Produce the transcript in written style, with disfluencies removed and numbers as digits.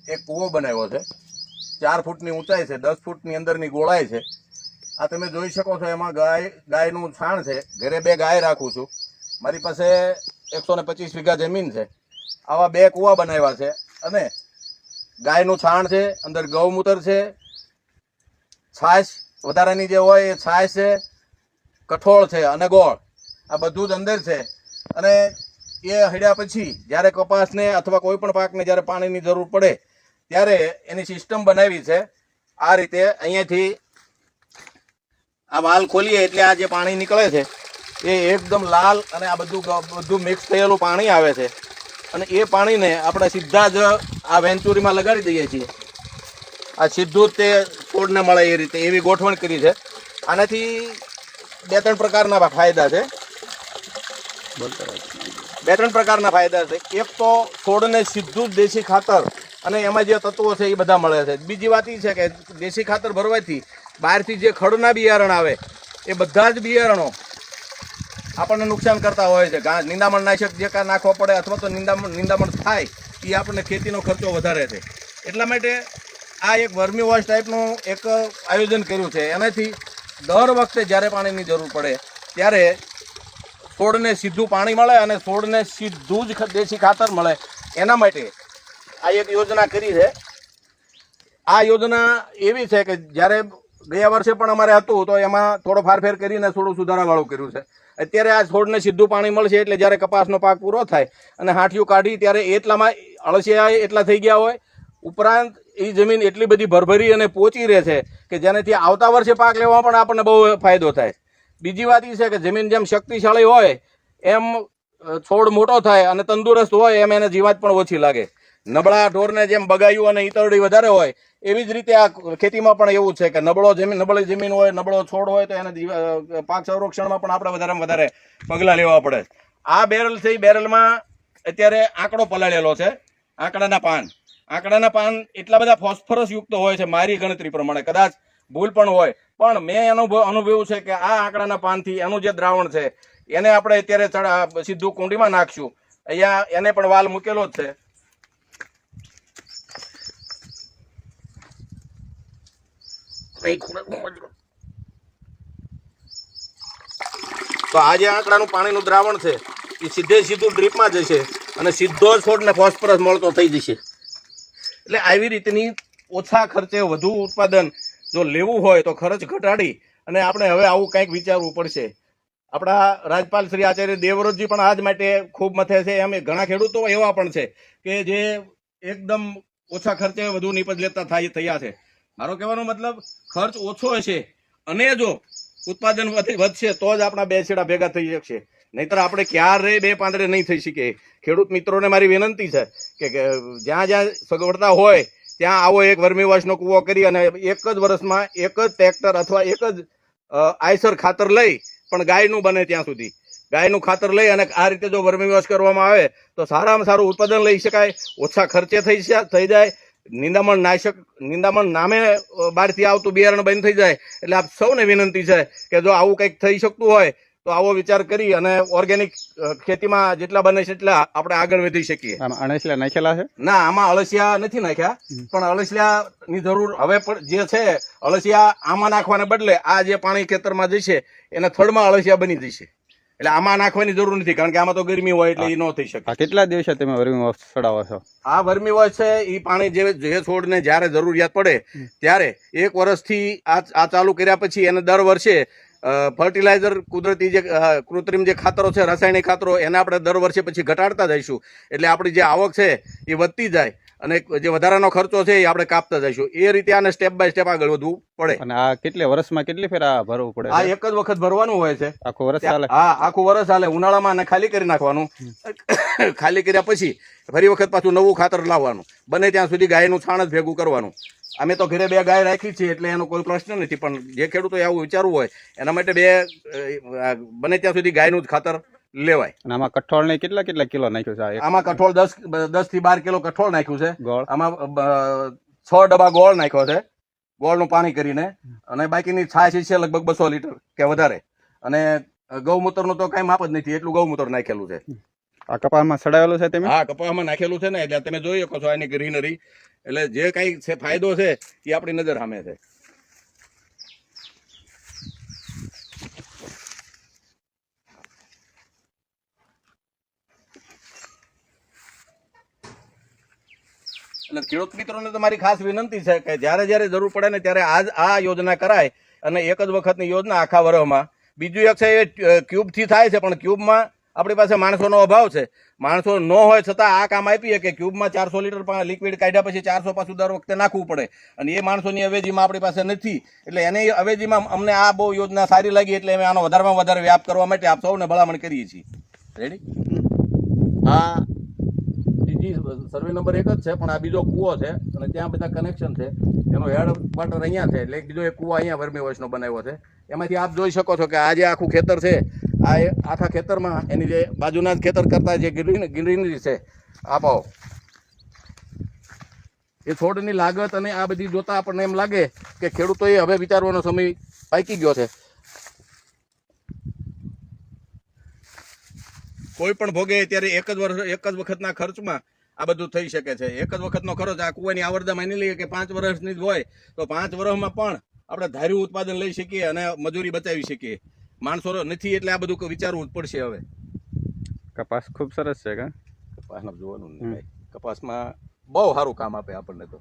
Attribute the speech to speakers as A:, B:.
A: એક કૂવો બનાવ્યો છે. 4 ફૂટની ઊંચાઈ છે, 10 ફૂટની અંદરની ગોળાઈ છે. આ તમે જોઈ શકો છો. એમાં ગાયનું છાણ છે. ઘરે 2 ગાય રાખું છું. મારી પાસે 125 વીઘા જમીન છે. આવા 2 કૂવા બનાવ્યા છે અને ગાયનું છાણ છે, અંદર ગૌમૂત્ર છે, છાશ વધારાની જે હોય એ છાશ છે, કઠોળ છે અને ગોળ, આ બધું જ અંદર છે. અને એ હળ્યા પછી જ્યારે કપાસને અથવા કોઈ પણ પાકને જ્યારે પાણીની જરૂર પડે ત્યારે એની સિસ્ટમ બનાવી છે આ રીતે. અહીંયાથી આ વાલ ખોલીએ એટલે આ જે પાણી નીકળે છે એ એકદમ લાલ અને આ બધું મિક્સ થયેલું પાણી આવે છે. અને એ પાણીને આપણે સીધા જ આ વેન્ચુરીમાં લગાડી દઈએ છીએ. આ સીધું જ તે છોડને મળે એ રીતે એવી ગોઠવણ કરી છે. આનાથી 2-3 પ્રકારના ફાયદા છે. 2-3 પ્રકારના ફાયદા છે. એક તો છોડને સીધું જ દેશી ખાતર અને એમાં જે તત્વો છે એ બધા મળે છે. બીજી વાત એ છે કે દેશી ખાતર ભરવાથી બહારથી જે ખડના બિયારણ આવે એ બધા જ બિયારણો આપણને નુકસાન કરતા હોય છે. નિંદામણ નાશક જે કાંઈ નાખવા પડે અથવા તો નિંદામણ થાય એ આપણને ખેતીનો ખર્ચો વધારે છે. એટલા માટે આ એક વર્મી વોશ ટાઈપનું એક આયોજન કર્યું છે. એનાથી દર વખતે જ્યારે પાણીની જરૂર પડે ત્યારે છોડને સીધું પાણી મળે અને છોડને સીધું જ દેશી ખાતર મળે. એના માટે આ એક યોજના કરી છે. આ યોજના એવી છે કે જ્યારે ગયા વર્ષે પણ અમારે હતું તો એમાં થોડો ફારફેર કરીને થોડું સુધારાવાળું કર્યું છે. અત્યારે આ છોડને સીધું પાણી મળશે એટલે જ્યારે કપાસનો પાક પૂરો થાય અને હાંઠિયું કાઢી ત્યારે એટલામાં અળસિયા એટલા થઈ ગયા હોય, ઉપરાંત એ જમીન એટલી બધી ભરભરી અને પોચી રહે છે કે જેનાથી આવતા વર્ષે પાક લેવામાં પણ આપણને બહુ ફાયદો થાય. બીજી વાત એ છે કે જમીન જેમ શક્તિશાળી હોય એમ છોડ મોટો થાય અને તંદુરસ્ત હોય એમ એને જીવાત પણ ઓછી લાગે. નબળા ઢોરને જેમ બગાયું અને ઈતરડી વધારે હોય એવી જ રીતે આ ખેતીમાં પણ એવું છે કે નબળી જમીન હોય, નબળો છોડ હોય તો એને પાક સંરક્ષણમાં પણ આપણે વધારેમાં વધારે પગલાં લેવા પડે. આ બેરલ છે. બેરલમાં અત્યારે આંકડો પલાળેલો છે. આંકડાના પાન એટલા બધા ફોસ્ફરસ યુક્ત હોય છે મારી ગણતરી પ્રમાણે, કદાચ ભૂલ પણ હોય, પણ મેં અનુભવ્યું છે કે આ આંકડાના પાનથી એનું જે દ્રાવણ છે એને આપણે અત્યારે સીધું કુંડીમાં નાખશું. અહીંયા એને પણ વાલ મૂકેલો જ છે. તો આ જે આંકડાનું પાણીનું દ્રાવણ છે એ સીધું ડ્રીપમાં જશે અને સીધો છોડને ફોસ્ફરસ મળતો થઈ જશે. એટલે આવી રીતની ઓછા ખર્ચે વધુ ઉત્પાદન જો લેવું હોય તો ખર્ચ ઘટાડી અને આપણે હવે આવું કંઈક વિચારવું પડશે. આપણા રાજપાલ શ્રી આચાર્ય દેવવ્રતજી પણ આજ માટે ખૂબ મથે છે. એમ ઘણા ખેડૂતો એવા પણ છે કે જે એકદમ ઓછા ખર્ચે વધુ નીપજ લેતા થયા છે. મારો કહેવાનો મતલબ ખર્ચ ઓછો હશે અને જો ઉત્પાદન વધશે તો જ આપણા 2 છેડા ભેગા થઈ શકશે. નહીતર આપણે ક્યારે 2 પાંદડે નહીં થઈ શકીએ. ખેડૂત મિત્રોને મારી વિનંતી છે કે જ્યાં જ્યાં સગવડતા હોય ત્યાં આવો એક વર્મી વોશનો કૂવો કરી અને એક જ વર્ષમાં એક જ ટ્રેક્ટર અથવા એક જ આયસર ખાતર લઈ, પણ ગાયનું બને ત્યાં સુધી ગાયનું ખાતર લઈ અને આ રીતે જો વર્મી વોશ કરવામાં આવે તો સારામાં સારું ઉત્પાદન લઈ શકાય, ઓછા ખર્ચે થઈ જાય, નિંદામણ નામે બહારથી આવતું બિયારણ બંધ થઈ જાય. એટલે આપ સૌને વિનંતી છે કે જો આવું કંઈક થઈ શકતું હોય તો આવો વિચાર કરી અને ઓર્ગેનિક ખેતીમાં જેટલા બને એટલા આપણે આગળ વધી શકીએ.
B: અળસિયા નાખેલા છે?
A: ના, આમાં અળસિયા નથી નાખ્યા, પણ અળસિયાની જરૂર હવે પણ જે છે. અળસિયા આમાં નાખવાને બદલે આ જે પાણી ખેતરમાં જશે એને થડમાં અળસિયા બની જશે. એટલે આમાં નાખવાની જરૂર નથી કારણ કે આમાં તો ગરમી હોય એટલે એ ન થઈ શકે.
B: કેટલા દિવસે તમે વર્મી વોશ ચડાવો છો?
A: આ વર્મી વોશ છે એ પાણી જે છોડને જ્યારે જરૂરિયાત પડે ત્યારે 1 વર્ષથી આ ચાલુ કર્યા પછી એને દર વર્ષે ફર્ટિલાઇઝર કૃત્રિમ જે ખાતરો છે, રાસાયણિક ખાતરો, એને આપણે દર વર્ષે પછી ઘટાડતા જઈશું. એટલે આપણી જે આવક છે એ વધતી જાય અને જે વધારાનો ખર્ચો છે એ આપણે કાપતા જઈશું. એ રીતે આને સ્ટેપ બાય સ્ટેપ આગળ વધવું પડે.
B: અને આ વર્ષમાં કેટલી ફેર ભરવું પડે?
A: આ એક જ વખત ભરવાનું હોય છે.
B: આખું વર્ષ ચાલે?
A: હા, આખું વર્ષ ચાલે. ઉનાળામાં આને ખાલી કરી નાખવાનું. ખાલી કર્યા પછી ફરી વખત પાછું નવું ખાતર લાવવાનું. બને ત્યાં સુધી ગાયનું છાણ જ ભેગું કરવાનું. અમે તો ઘરે 2 ગાય રાખી છે એટલે એનો કોઈ પ્રશ્ન નથી, પણ જે ખેડૂતો આવું વિચારવું હોય એના માટે બને ત્યાં સુધી ગાયનું જ ખાતર લેવાય.
B: અને આમાં કઠોળ ને કેટલા કિલો નાખ્યું છે?
A: આમાં કઠોળ 10 થી 12 કિલો કઠોળ નાખ્યું છે.
B: ગોળ
A: આમાં 6 ડબ્બા ગોળ નાખ્યો છે, ગોળનું પાણી કરીને. અને બાકીની છાશ છે લગભગ 200 લીટર કે વધારે. અને ગૌમૂત્રનું તો કાંઈ માપ જ નથી, એટલું ગૌમૂત્ર નાખેલું છે.
B: આ કપાસમાં સડાવેલું છે તમે?
A: હા, કપાસમાં નાખેલું છે ને, એટલે તમે જોઈ શકો છો આની ગ્રીનરી. એટલે જે કઈ છે ફાયદો છે એ આપણી નજર સામે છે. એટલે ખેડૂત મિત્રોને તો મારી ખાસ વિનંતી છે કે જ્યારે જ્યારે જરૂર પડે ને ત્યારે આ યોજના કરાય, અને એક જ વખતની યોજના આખા વર્ષમાં. બીજું એક છે એ ક્યુબથી થાય છે, પણ ક્યુબમાં આપણી પાસે માણસોનો અભાવ છે. માણસો ન હોય છતાં આ કામ આપીએ કે ક્યુબમાં 400 લીટર લિક્વિડ કાઢ્યા પછી 400 પાછું દર વખતે નાખવું પડે, અને એ માણસોની અવેજીમાં આપણી પાસે નથી. એટલે એની અવેજીમાં અમને આ બહુ યોજના સારી લાગી, એટલે અમે આનો વધારેમાં વધારે વ્યાપ કરવા માટે આપ સૌને ભલામણ કરીએ છીએ. રેડી? આ બીજી સર્વે નંબર 1 જ છે, પણ આ બીજો કૂવો છે અને ત્યાં બધા કનેક્શન છે. એનો હેડ ક્વાર્ટર અહીંયા છે, એટલે બીજો એક કૂવો અહીંયા વર્મી વોશનો બનાવ્યો છે. એમાંથી આપ જોઈ શકો છો કે આ જે આખું ખેતર છે, આ આખા ખેતરમાં એની જે બાજુના જ ખેતર કરતા જે ગ્રીનરી છે, આપાઓ એ છોડની લાગત અને આ બધી જોતા આપણને એમ લાગે કે ખેડૂતોએ હવે વિચારવાનો સમય પાકી ગયો છે. કોઈ પણ ભોગે ત્યારે એક જ વખતના ખર્ચમાં આ બધું થઈ શકે છે. એક જ વખતનો ખર્ચ આ કુવાની આવરદા માની લઈએ કે 5 વર્ષની જ હોય, તો 5 વર્ષમાં પણ આપણે ધાર્યું ઉત્પાદન લઈ શકીએ અને મજૂરી બચાવી શકીએ. માણસો નથી એટલે આ બધું વિચારવું જ પડશે. હવે
B: કપાસ ખૂબ સરસ છે કે
A: કપાસમાં જોવાનું નહીં, કપાસમાં બહુ સારું કામ આપે આપણને તો.